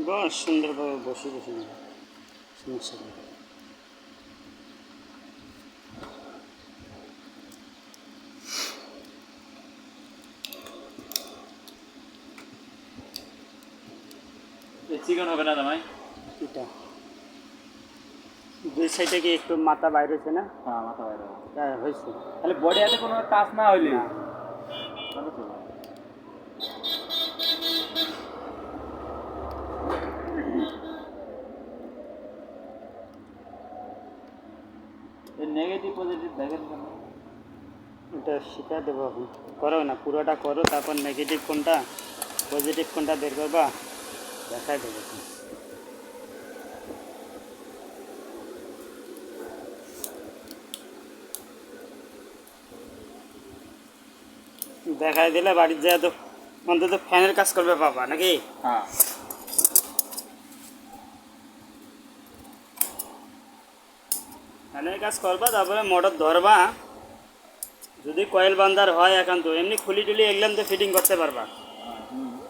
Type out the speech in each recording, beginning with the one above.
বস সুন্দরভাবে বসে বসে সমস্যা নেই। চিকন হবে না জামাই? এটা দুই সাইডে কি একটু মাথা বাইরে হয়েছে না? হ্যাঁ, মাথা বাইরে হবে। হ্যাঁ হয়েছে। তাহলে বডি হাতে কোনো টাচ না হইলে না তাহলে তো ভালো। এই নেগেটিভ পজিটিভ দেখেন কেন? এটা শিখা দেবো এখন। করো না, পুরোটা করো, তারপর নেগেটিভ কোনটা পজিটিভ কোনটা বের করবা দেখাই দেবো। দেখাই দিলে বাড়ির যায় তো অন্তত ফ্যানের কাজ করবে বাবা নাকি? হ্যাঁ, ফ্যানের কাজ করবা, তারপরে মোটর ধরবা। যদি কয়েল বান্ধার হয় একান্ত এমনি খুলি টুলি এগুলাম তো ফিটিং করতে পারবা।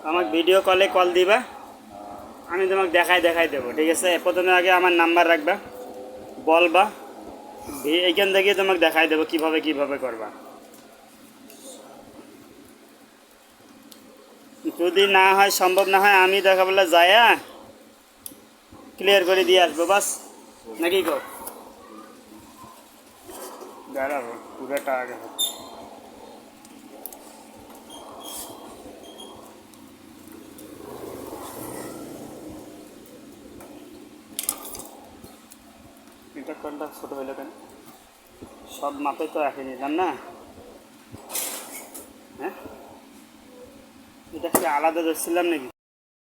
আমাকে ভিডিও কলে কল দিবা, আমি তোমাকে দেখাই দেবো, ঠিক আছে? প্রথমে আগে আমার নাম্বার রাখবা, বলবা, এইখান থেকে তোমাকে দেখাই দেবো কিভাবে করবা। যদি না হয়, সম্ভব না হয়, আমি দেখা বলে যায়া ক্লিয়ার করে দিয়ে আসবো বাস, নাকি গো? দাঁড়াবো পুরোটা আগে হচ্ছে। এটা কোনটা ছোটো হইলো কেন? সব মাপে তো রাখে নিলাম না। হ্যাঁ, এটা কি আলাদা ধরছিলাম নাকি?